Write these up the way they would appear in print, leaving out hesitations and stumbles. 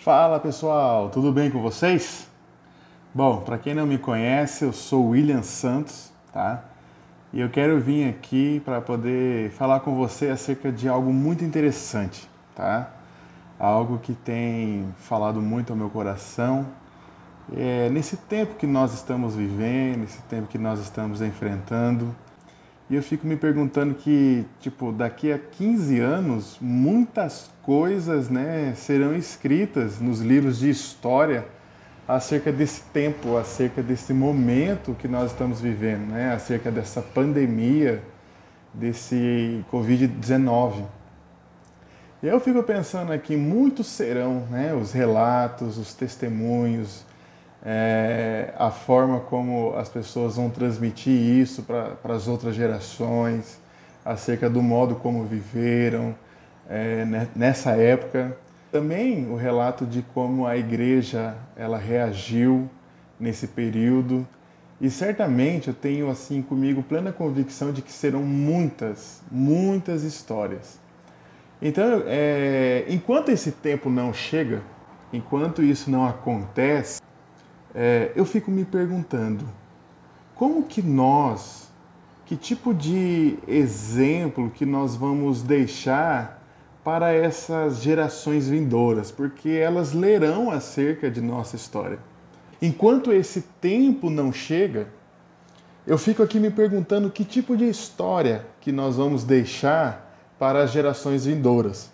Fala pessoal, tudo bem com vocês? Bom, para quem não me conhece, eu sou o William Santos, tá? E eu quero vir aqui para poder falar com você acerca de algo muito interessante, tá? Algo que tem falado muito ao meu coração. Nesse tempo que nós estamos vivendo, nesse tempo que nós estamos enfrentando, e eu fico me perguntando que, tipo, daqui a 15 anos, muitas coisas, né, serão escritas nos livros de história acerca desse tempo, acerca desse momento que nós estamos vivendo, né, acerca dessa pandemia, desse Covid-19. E eu fico pensando aqui, muitos serão, né, os relatos, os testemunhos, a forma como as pessoas vão transmitir isso para as outras gerações, acerca do modo como viveram nessa época. Também o relato de como a igreja ela reagiu nesse período. E certamente eu tenho assim comigo plena convicção de que serão muitas, muitas histórias. Então, enquanto esse tempo não chega, enquanto isso não acontece, eu fico me perguntando, como que nós, que tipo de exemplo que nós vamos deixar para essas gerações vindouras? Porque elas lerão acerca de nossa história. Enquanto esse tempo não chega, eu fico aqui me perguntando que tipo de história que nós vamos deixar para as gerações vindouras.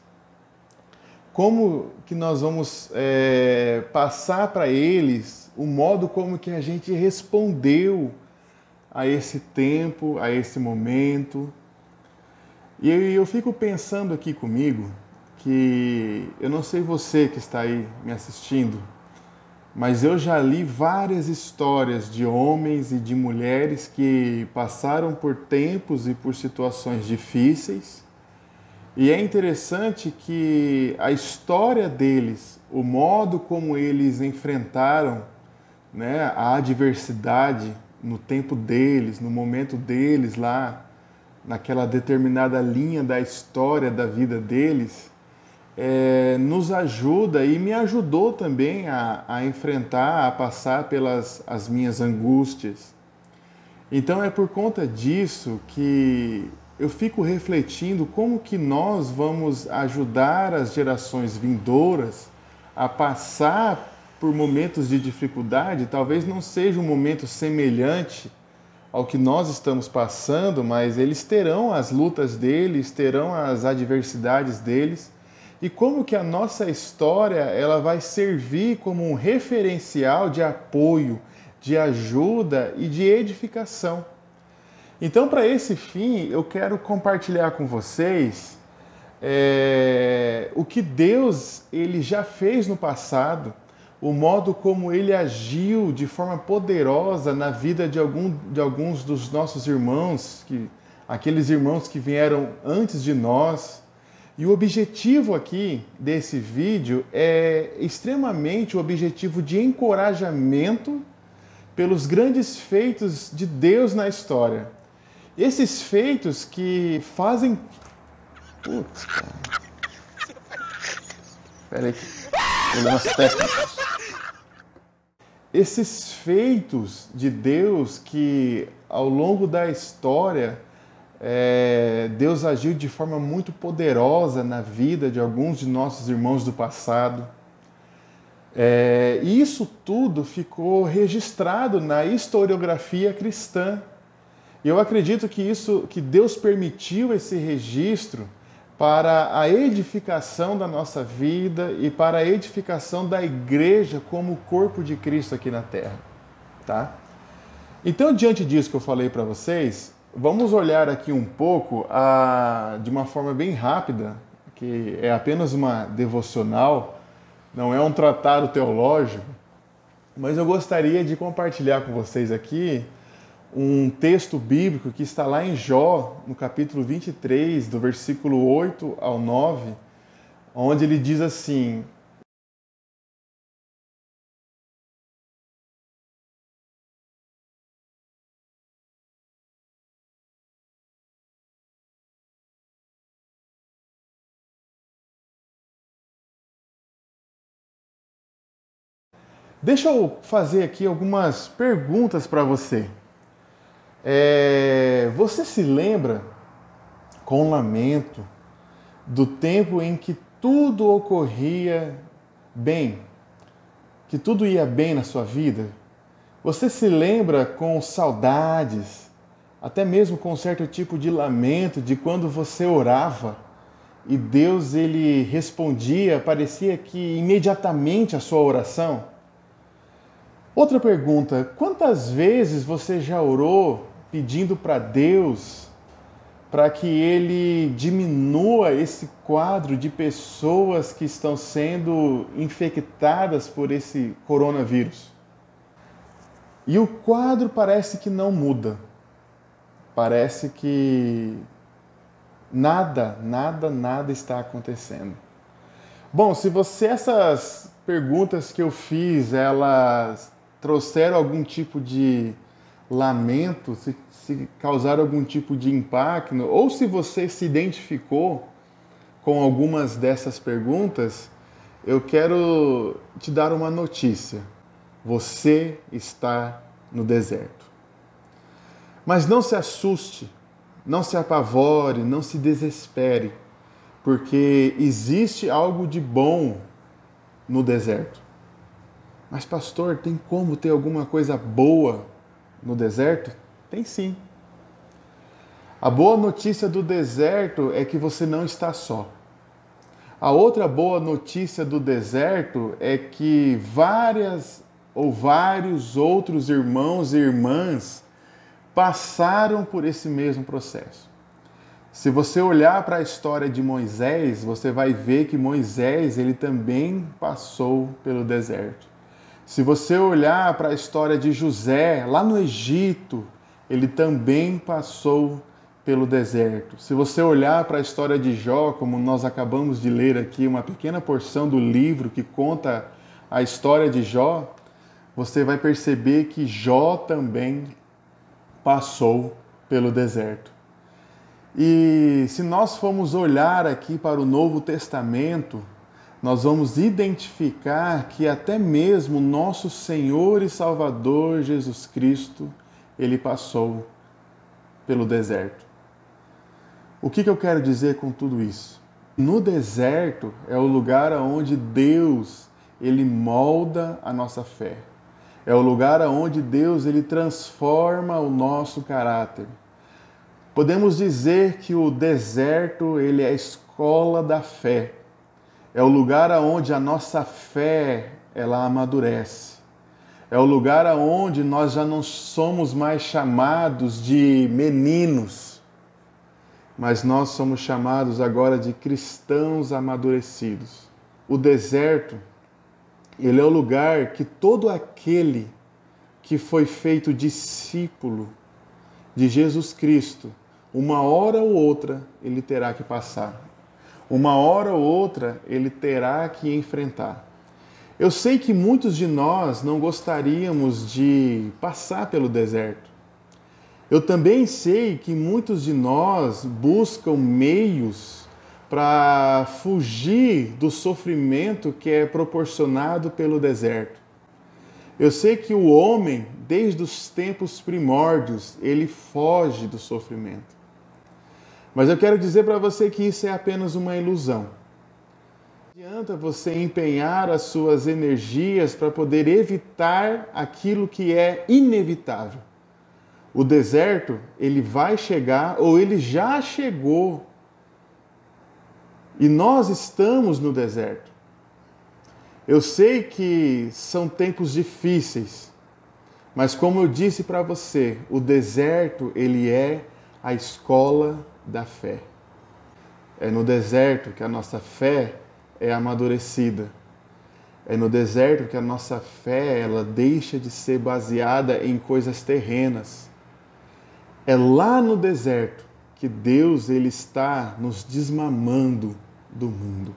Como que nós vamos passar para eles o modo como que a gente respondeu a esse tempo, a esse momento. E eu fico pensando aqui comigo que eu não sei você que está aí me assistindo, mas eu já li várias histórias de homens e de mulheres que passaram por tempos e por situações difíceis. E é interessante que a história deles, o modo como eles enfrentaram, né, a adversidade no tempo deles, no momento deles lá, naquela determinada linha da história da vida deles, nos ajuda e me ajudou também a enfrentar, a passar pelas as minhas angústias. Então é por conta disso que eu fico refletindo como que nós vamos ajudar as gerações vindouras a passar por momentos de dificuldade. Talvez não seja um momento semelhante ao que nós estamos passando, mas eles terão as lutas deles, terão as adversidades deles. E como que a nossa história ela vai servir como um referencial de apoio, de ajuda e de edificação. Então, para esse fim, eu quero compartilhar com vocês o que Deus ele já fez no passado, o modo como ele agiu de forma poderosa na vida de alguns dos nossos irmãos, aqueles irmãos que vieram antes de nós. E o objetivo aqui desse vídeo é extremamente o objetivo de encorajamento pelos grandes feitos de Deus na história. Esses feitos que fazem... Putz, cara. Pera aí, problemas técnicos. Esses feitos de Deus que ao longo da história Deus agiu de forma muito poderosa na vida de alguns de nossos irmãos do passado. E isso tudo ficou registrado na historiografia cristã. E eu acredito que Deus permitiu esse registro para a edificação da nossa vida e para a edificação da igreja como corpo de Cristo aqui na Terra, tá? Então, diante disso que eu falei para vocês, vamos olhar aqui um pouco de uma forma bem rápida, que é apenas uma devocional, não é um tratado teológico, mas eu gostaria de compartilhar com vocês aqui um texto bíblico que está lá em Jó, no capítulo 23, do versículo 8 ao 9, onde ele diz assim: Deixa eu fazer aqui algumas perguntas para você. Você se lembra, com lamento, do tempo em que tudo ocorria bem, que tudo ia bem na sua vida? Você se lembra com saudades, até mesmo com um certo tipo de lamento de quando você orava e Deus ele respondia, parecia que imediatamente a sua oração? Outra pergunta: quantas vezes você já orou pedindo para Deus para que Ele diminua esse quadro de pessoas que estão sendo infectadas por esse coronavírus? E o quadro parece que não muda. Parece que nada está acontecendo. Bom, se essas perguntas que eu fiz, elas trouxeram algum tipo de lamento, se causaram algum tipo de impacto, ou se você se identificou com algumas dessas perguntas, eu quero te dar uma notícia. Você está no deserto. Mas não se assuste, não se apavore, não se desespere, porque existe algo de bom no deserto. Mas pastor, tem como ter alguma coisa boa no deserto? Tem sim. A boa notícia do deserto é que você não está só. A outra boa notícia do deserto é que vários outros irmãos e irmãs passaram por esse mesmo processo. Se você olhar para a história de Moisés, você vai ver que Moisés ele também passou pelo deserto. Se você olhar para a história de José, lá no Egito, ele também passou pelo deserto. Se você olhar para a história de Jó, como nós acabamos de ler aqui, uma pequena porção do livro que conta a história de Jó, você vai perceber que Jó também passou pelo deserto. E se nós formos olhar aqui para o Novo Testamento, nós vamos identificar que até mesmo nosso Senhor e Salvador Jesus Cristo, ele passou pelo deserto. O que eu quero dizer com tudo isso? No deserto é o lugar onde Deus ele molda a nossa fé. É o lugar onde Deus ele transforma o nosso caráter. Podemos dizer que o deserto ele é a escola da fé. É o lugar onde a nossa fé ela amadurece. É o lugar onde nós já não somos mais chamados de meninos, mas nós somos chamados agora de cristãos amadurecidos. O deserto, ele é o lugar que todo aquele que foi feito discípulo de Jesus Cristo, uma hora ou outra ele terá que passar. Uma hora ou outra ele terá que enfrentar. Eu sei que muitos de nós não gostaríamos de passar pelo deserto. Eu também sei que muitos de nós buscam meios para fugir do sofrimento que é proporcionado pelo deserto. Eu sei que o homem, desde os tempos primórdios, ele foge do sofrimento. Mas eu quero dizer para você que isso é apenas uma ilusão. Não adianta você empenhar as suas energias para poder evitar aquilo que é inevitável. O deserto, ele vai chegar ou ele já chegou. E nós estamos no deserto. Eu sei que são tempos difíceis, mas como eu disse para você, o deserto, ele é a escola da fé. É no deserto que a nossa fé é amadurecida. É no deserto que a nossa fé ela deixa de ser baseada em coisas terrenas. É lá no deserto que Deus ele está nos desmamando do mundo.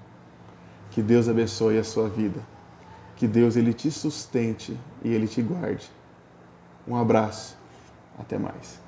Que Deus abençoe a sua vida. Que Deus ele te sustente e ele te guarde. Um abraço. Até mais.